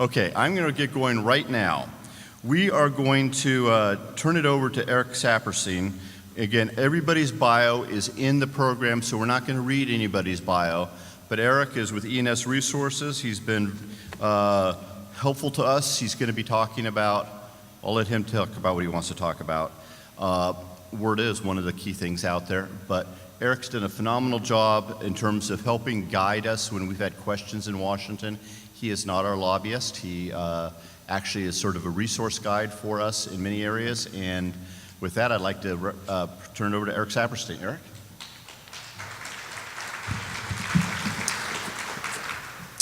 Okay, I'm going to get going right now. We are going to turn it over to Eric Saperstein. Again, everybody's bio is in the program, so we're not going to read anybody's bio. But Eric is with E&S Resources. He's been helpful to us. He's going to be talking about, I'll let him talk about what he wants to talk about. WRDA is one of the key things out there, but Eric's done a phenomenal job in terms of helping guide us when we've had questions in Washington. He is not our lobbyist. He actually is sort of a resource guide for us in many areas. And with that, I'd like to turn it over to Eric Saperstein. Eric?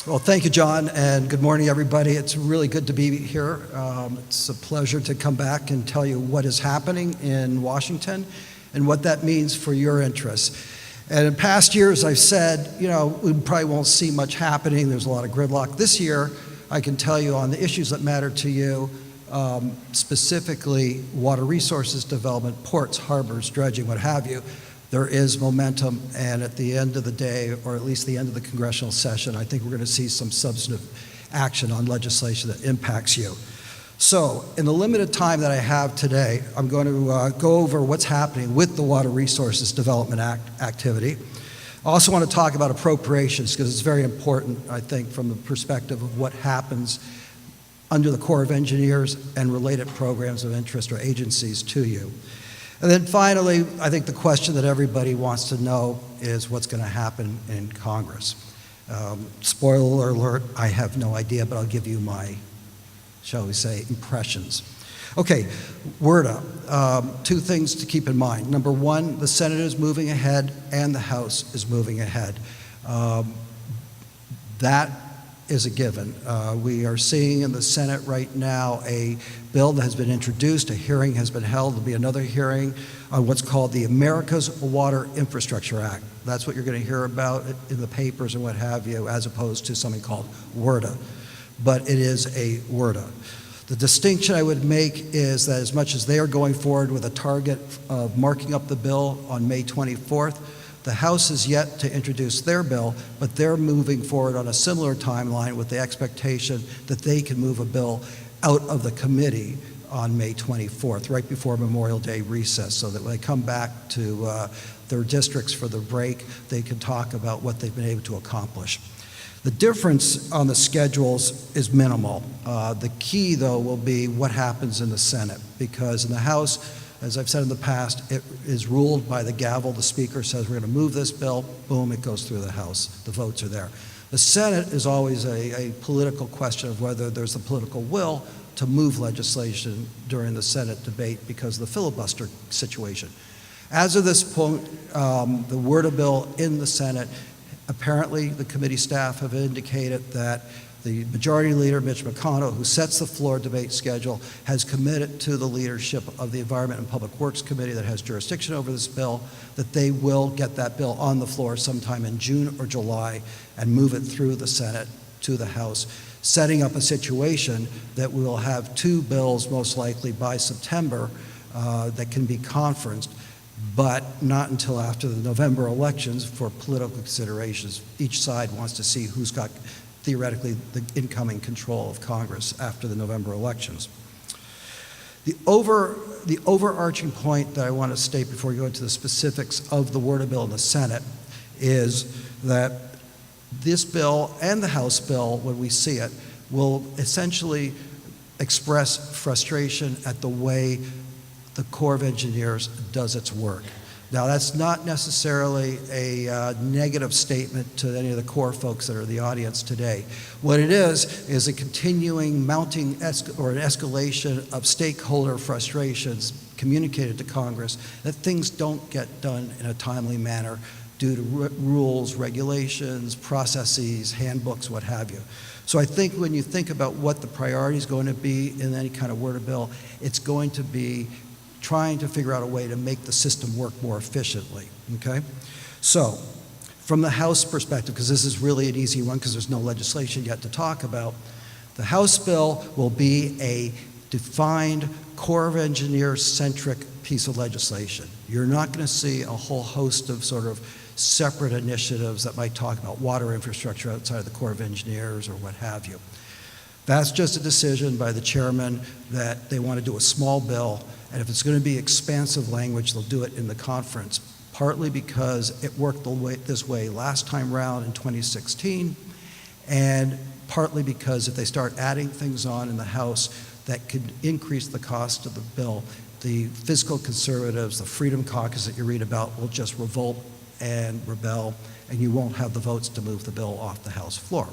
Well, thank you, John, and good morning, everybody. It's really good to be here. It's a pleasure to come back and tell you what is happening in Washington and what that means for your interests. And in past years, I've said, we probably won't see much happening. There's a lot of gridlock. This year, I can tell you on the issues that matter to you, specifically water resources development, ports, harbors, dredging, what have you, there is momentum. And at the end of the day, or at least the end of the congressional session, I think we're going to see some substantive action on legislation that impacts you. So, in the limited time that I have today, I'm going to go over what's happening with the Water Resources Development Act activity. I also want to talk about appropriations because it's very important, I think, from the perspective of what happens under the Corps of Engineers and related programs of interest or agencies to you. And then finally, I think the question that everybody wants to know is what's going to happen in Congress. Spoiler alert, I have no idea, but I'll give you my, shall we say, impressions. Okay, WRDA, two things to keep in mind. Number one, the Senate is moving ahead and the House is moving ahead. That is a given. We are seeing in the Senate right now a bill that has been introduced, a hearing has been held, there'll be another hearing on what's called the America's Water Infrastructure Act. That's what you're going to hear about in the papers and what have you, as opposed to something called WRDA. But it is a WRDA. The distinction I would make is that as much as they are going forward with a target of marking up the bill on May 24th, the House is yet to introduce their bill, but they're moving forward on a similar timeline with the expectation that they can move a bill out of the committee on May 24th, right before Memorial Day recess, so that when they come back to their districts for the break, they can talk about what they've been able to accomplish. The difference on the schedules is minimal. The key, though, will be what happens in the Senate, because in the House, as I've said in the past, it is ruled by the gavel. The Speaker says we're going to move this bill, boom, it goes through the House. The votes are there. The Senate is always a political question of whether there's the political will to move legislation during the Senate debate because of the filibuster situation. As of this point, the WRDA bill in the Senate, apparently the committee staff have indicated that the Majority Leader, Mitch McConnell, who sets the floor debate schedule, has committed to the leadership of the Environment and Public Works Committee that has jurisdiction over this bill, that they will get that bill on the floor sometime in June or July and move it through the Senate to the House, setting up a situation that we will have two bills most likely by September that can be conferenced, but not until after the November elections for political considerations. Each side wants to see who's got theoretically the incoming control of Congress after the November elections. The overarching point that I want to state before we go into the specifics of the WRDA bill in the Senate is that this bill and the House bill, when we see it, will essentially express frustration at the way the Corps of Engineers does its work. Now, that's not necessarily a negative statement to any of the Corps folks that are in the audience today. What it is a continuing mounting or an escalation of stakeholder frustrations communicated to Congress that things don't get done in a timely manner due to rules, regulations, processes, handbooks, what have you. So I think when you think about what the priority is going to be in any kind of WRDA bill, it's going to be trying to figure out a way to make the system work more efficiently, okay? So, from the House perspective, because this is really an easy one because there's no legislation yet to talk about, the House bill will be a defined Corps of Engineers-centric piece of legislation. You're not going to see a whole host of sort of separate initiatives that might talk about water infrastructure outside of the Corps of Engineers or what have you. That's just a decision by the chairman that they want to do a small bill, and if it's going to be expansive language, they'll do it in the conference, partly because it worked this way last time round in 2016, and partly because if they start adding things on in the House that could increase the cost of the bill, the fiscal conservatives, the Freedom Caucus that you read about, will just revolt and rebel, and you won't have the votes to move the bill off the House floor.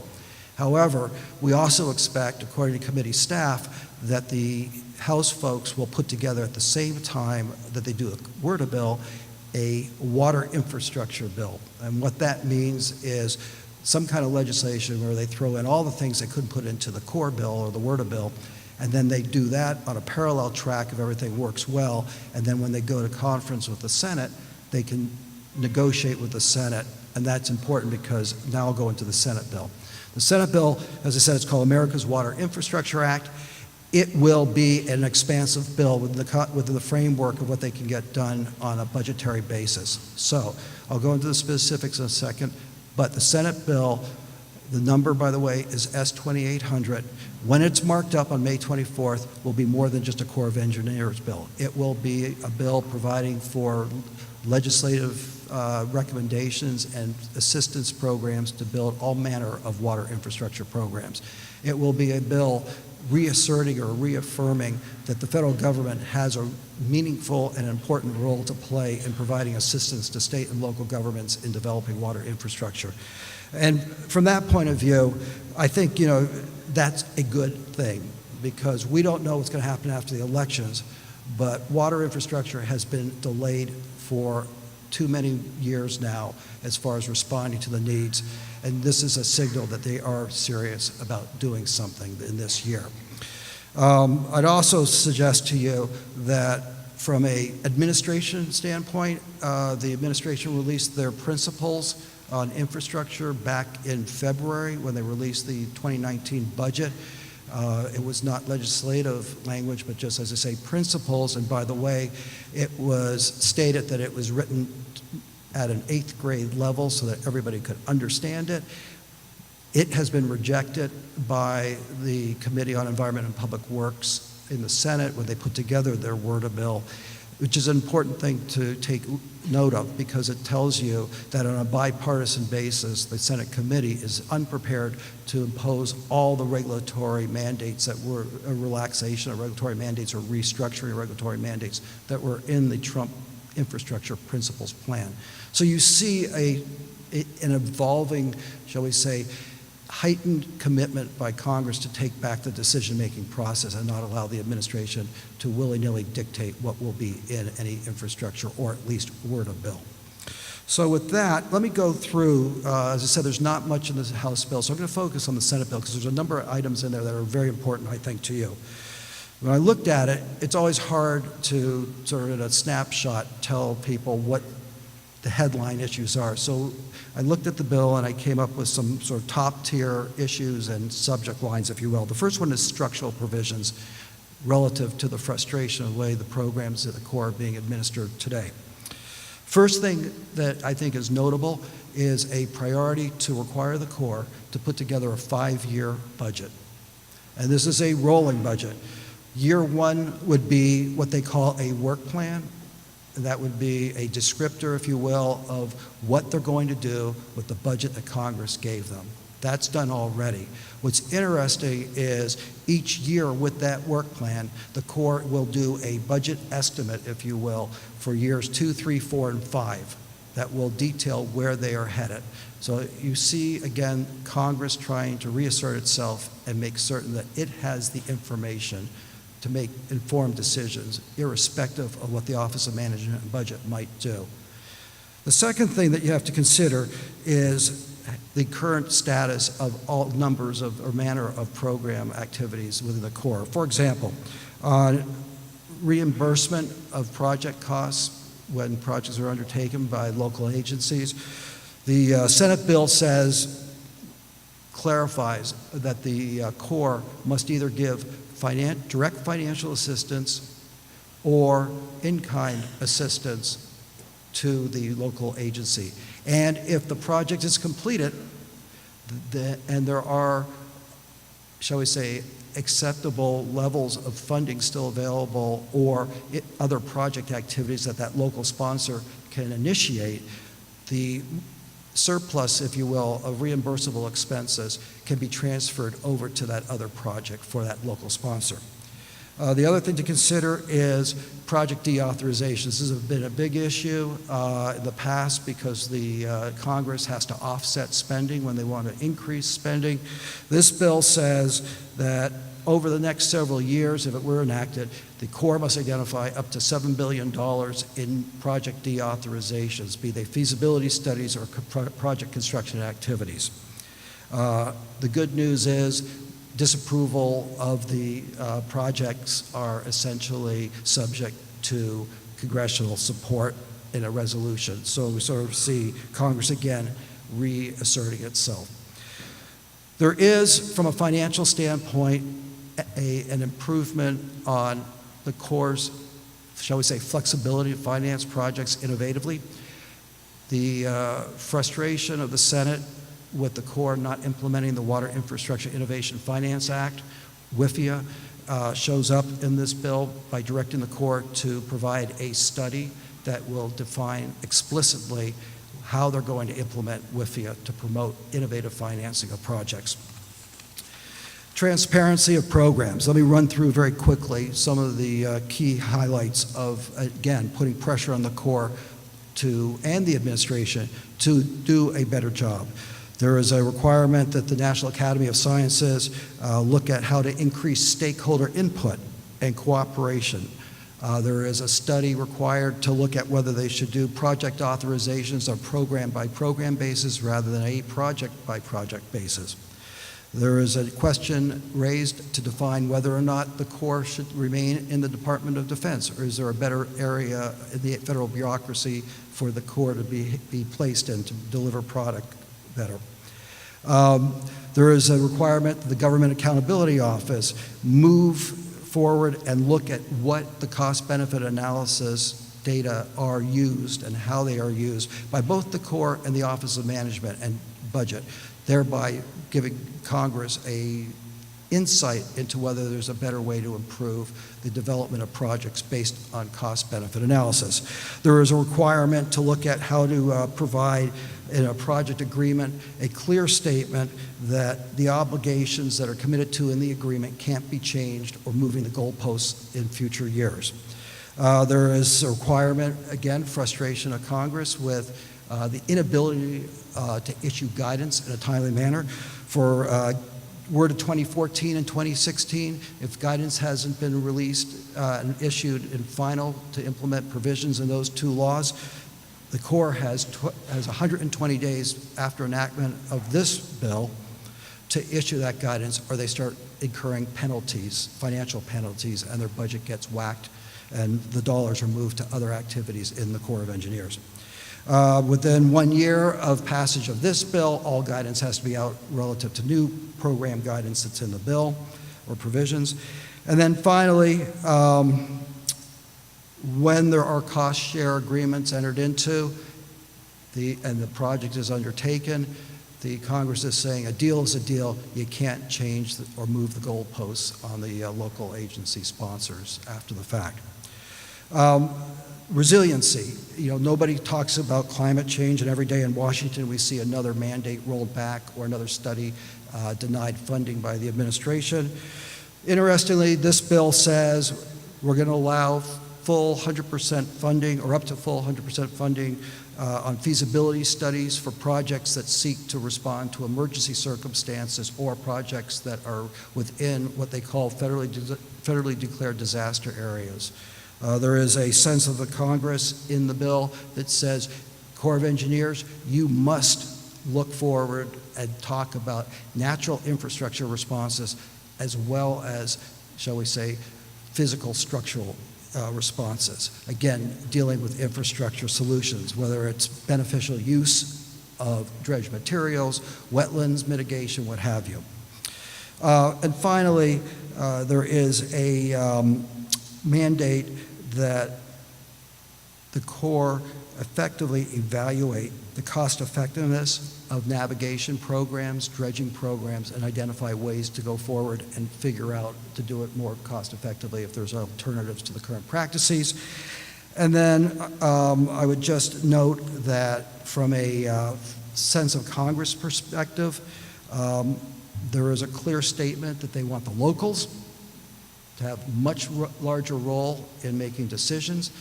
However, we also expect, according to committee staff, that the House folks will put together at the same time that they do the WRDA bill, a water infrastructure bill. And what that means is some kind of legislation where they throw in all the things they couldn't put into the core bill or the WRDA bill, and then they do that on a parallel track if everything works well, and then when they go to conference with the Senate, they can negotiate with the Senate, and that's important because now I'll go into the Senate bill. The Senate bill, as I said, it's called America's Water Infrastructure Act. It will be an expansive bill within the framework of what they can get done on a budgetary basis. So I'll go into the specifics in a second, but the Senate bill, the number, by the way, is S-2800. When it's marked up on May 24th, will be more than just a Corps of Engineers bill. It will be a bill providing for legislative recommendations and assistance programs to build all manner of water infrastructure programs. It will be a bill reasserting or reaffirming that the federal government has a meaningful and important role to play in providing assistance to state and local governments in developing water infrastructure. And from that point of view, I think, that's a good thing because we don't know what's going to happen after the elections, but water infrastructure has been delayed for too many years now as far as responding to the needs, and this is a signal that they are serious about doing something in this year. I'd also suggest to you that from an administration standpoint, the administration released their principles on infrastructure back in February when they released the 2019 budget. It was not legislative language, but just, as I say, principles. And by the way, it was stated that it was written at an 8th grade level so that everybody could understand it. It has been rejected by the Committee on Environment and Public Works in the Senate when they put together their WRDA bill, which is an important thing to take note of because it tells you that on a bipartisan basis, the Senate committee is unprepared to impose all the regulatory mandates that were a relaxation of regulatory mandates or restructuring of regulatory mandates that were in the Trump infrastructure principles plan. So you see an evolving, shall we say, heightened commitment by Congress to take back the decision-making process and not allow the administration to willy-nilly dictate what will be in any infrastructure or at least WRDA bill. So with that, let me go through, as I said, there's not much in this House bill, so I'm going to focus on the Senate bill because there's a number of items in there that are very important, I think, to you. When I looked at it, it's always hard to sort of in a snapshot tell people what the headline issues are. So I looked at the bill and I came up with some sort of top tier issues and subject lines, if you will. The first one is structural provisions relative to the frustration of the way the programs at the Corps are being administered today. First thing that I think is notable is a priority to require the Corps to put together a 5-year budget. And this is a rolling budget. Year one would be what they call a work plan. That would be a descriptor, if you will, of what they're going to do with the budget that Congress gave them. That's done already. What's interesting is each year with that work plan, the Corps will do a budget estimate, if you will, for years 2, 3, 4, and 5 that will detail where they are headed. So you see, again, Congress trying to reassert itself and make certain that it has the information to make informed decisions, irrespective of what the Office of Management and Budget might do. The second thing that you have to consider is the current status of all numbers of or manner of program activities within the Corps. For example, reimbursement of project costs when projects are undertaken by local agencies. The Senate bill clarifies that the Corps must either give direct financial assistance or in-kind assistance to the local agency. And if the project is completed and there are shall we say, acceptable levels of funding still available, or other project activities that that local sponsor can initiate, the surplus, if you will, of reimbursable expenses can be transferred over to that other project for that local sponsor. The other thing to consider is project deauthorization. This has been a big issue in the past because the Congress has to offset spending when they want to increase spending. This bill says that over the next several years, if it were enacted, the Corps must identify up to $7 billion in project deauthorizations, be they feasibility studies or project construction activities. The good news is disapproval of the projects are essentially subject to congressional support in a resolution. So we sort of see Congress again reasserting itself. There is, from a financial standpoint, an improvement on the Corps', shall we say, flexibility to finance projects innovatively. The frustration of the Senate with the Corps not implementing the Water Infrastructure Innovation Finance Act, WIFIA, shows up in this bill by directing the Corps to provide a study that will define explicitly how they're going to implement WIFIA to promote innovative financing of projects. Transparency of programs. Let me run through very quickly some of the key highlights of, again, putting pressure on the Corps and the administration to do a better job. There is a requirement that the National Academy of Sciences look at how to increase stakeholder input and cooperation. There is a study required to look at whether they should do project authorizations on program-by-program basis rather than a project-by-project basis. There is a question raised to define whether or not the Corps should remain in the Department of Defense, or is there a better area in the federal bureaucracy for the Corps to be placed in to deliver product better. There is a requirement that the Government Accountability Office move forward and look at what the cost-benefit analysis data are used and how they are used by both the Corps and the Office of Management and Budget, thereby giving Congress a insight into whether there's a better way to improve the development of projects based on cost-benefit analysis. There is a requirement to look at how to provide in a project agreement a clear statement that the obligations that are committed to in the agreement can't be changed or moving the goalposts in future years. There is a requirement, again, frustration of Congress with the inability to issue guidance in a timely manner. For Word of 2014 and 2016, if guidance hasn't been released and issued in final to implement provisions in those two laws, the Corps has 120 days after enactment of this bill to issue that guidance, or they start incurring penalties, financial penalties, and their budget gets whacked, and the dollars are moved to other activities in the Corps of Engineers. Within 1 year of passage of this bill, all guidance has to be out relative to new program guidance that's in the bill or provisions. And then finally, when there are cost share agreements entered into and the project is undertaken, the Congress is saying a deal is a deal. You can't change or move the goalposts on the local agency sponsors after the fact. Resiliency. Nobody talks about climate change, and every day in Washington we see another mandate rolled back or another study denied funding by the administration. Interestingly, this bill says we're going to allow full 100% funding or up to full 100% funding on feasibility studies for projects that seek to respond to emergency circumstances or projects that are within what they call federally declared disaster areas. There is a sense of the Congress in the bill that says, Corps of Engineers, you must look forward and talk about natural infrastructure responses as well as, shall we say, physical structural responses. Again, dealing with infrastructure solutions, whether it's beneficial use of dredged materials, wetlands mitigation, what have you. And finally, there is a mandate that the Corps effectively evaluate the cost effectiveness of navigation programs, dredging programs, and identify ways to go forward and figure out to do it more cost effectively if there's alternatives to the current practices. And then I would just note that from a sense of Congress perspective, there is a clear statement that they want the locals to have much larger role in making decisions.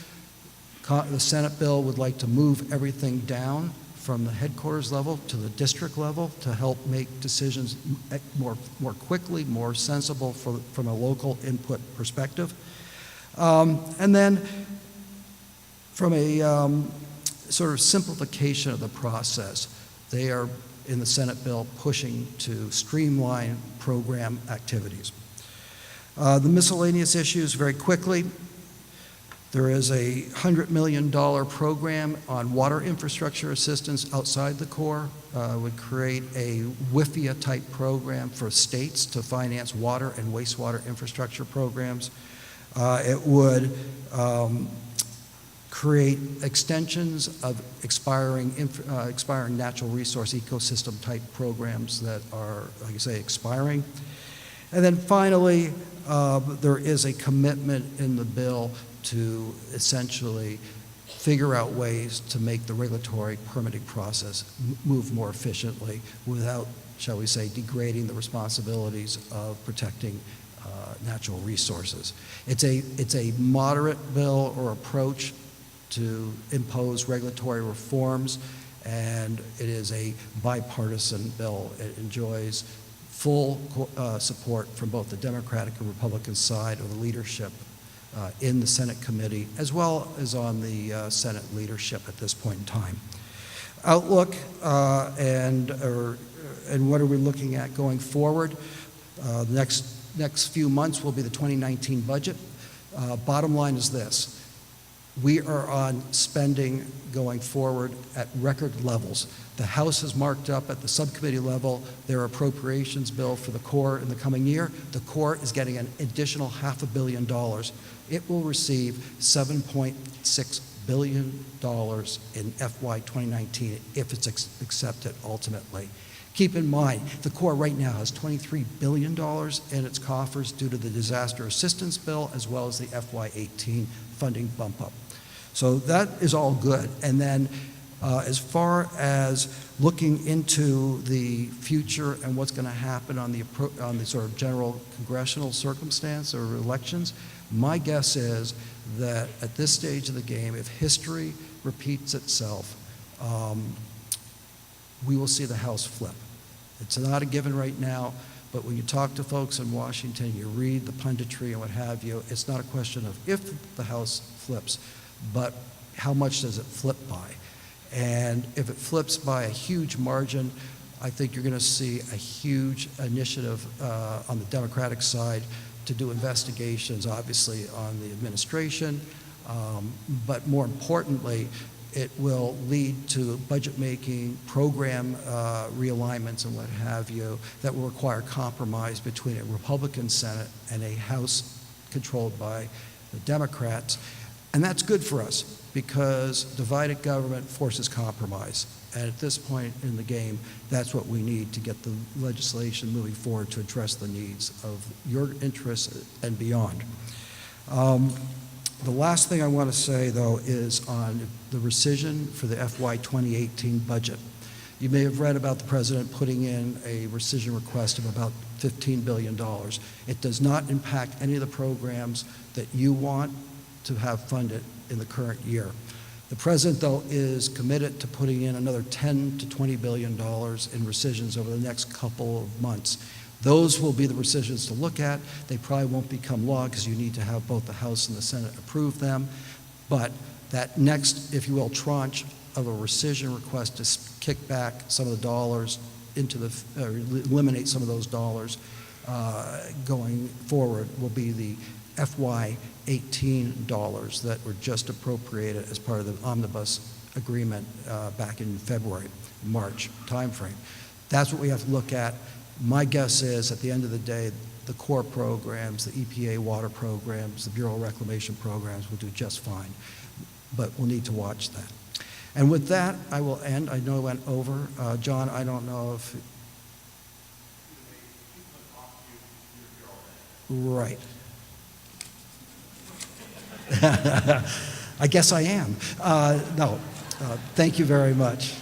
The Senate bill would like to move everything down from the headquarters level to the district level to help make decisions more quickly, more sensible from a local input perspective. And then from a sort of simplification of the process, they are, in the Senate bill, pushing to streamline program activities. The miscellaneous issues, very quickly. There is a $100 million program on water infrastructure assistance outside the Corps. Would create a WIFIA-type program for states to finance water and wastewater infrastructure programs. It would create extensions of expiring natural resource ecosystem-type programs that are, like I say, expiring. And then finally, there is a commitment in the bill to essentially figure out ways to make the regulatory permitting process move more efficiently without, shall we say, degrading the responsibilities of protecting natural resources. It's a moderate bill or approach to impose regulatory reforms, and it is a bipartisan bill. It enjoys full support from both the Democratic and Republican side of the leadership in the Senate committee, as well as on the Senate leadership at this point in time. Outlook and what are we looking at going forward? The next few months will be the 2019 budget. Bottom line is this. We are on spending going forward at record levels. The House has marked up at the subcommittee level their appropriations bill for the Corps in the coming year. The Corps is getting an additional $500 million. It will receive $7.6 billion in FY 2019 if it's accepted ultimately. Keep in mind, the Corps right now has $23 billion in its coffers due to the disaster assistance bill as well as the FY 18 funding bump up. So that is all good. And then as far as looking into the future and what's going to happen on the sort of general congressional circumstance or elections, my guess is that at this stage of the game, if history repeats itself, we will see the House flip. It's not a given right now, but when you talk to folks in Washington, you read the punditry and what have you, it's not a question of if the House flips, but how much does it flip by? And if it flips by a huge margin, I think you're going to see a huge initiative on the Democratic side to do investigations, obviously, on the administration, but more importantly, it will lead to budget making, program realignments and what have you that will require compromise between a Republican Senate and a House controlled by the Democrats. And that's good for us because divided government forces compromise. And at this point in the game, that's what we need to get the legislation moving forward to address the needs of your interests and beyond. The last thing I want to say, though, is on the rescission for the FY 2018 budget. You may have read about the president putting in a rescission request of about $15 billion. It does not impact any of the programs that you want to have funded in the current year. The president, though, is committed to putting in another $10 to $20 billion in rescissions over the next couple of months. Those will be the rescissions to look at. They probably won't become law because you need to have both the House and the Senate approve them. But that next, if you will, tranche of a rescission request to kick back some of the dollars into the, or eliminate some of those dollars going forward will be the FY 18 dollars that were just appropriated as part of the omnibus agreement back in February, March timeframe. That's what we have to look at. My guess is at the end of the day, the Corps programs, the EPA water programs, the Bureau of Reclamation programs will do just fine, but we'll need to watch that. And with that, I will end. I know I went over. John, I don't know if... Right. I guess I am. No, thank you very much.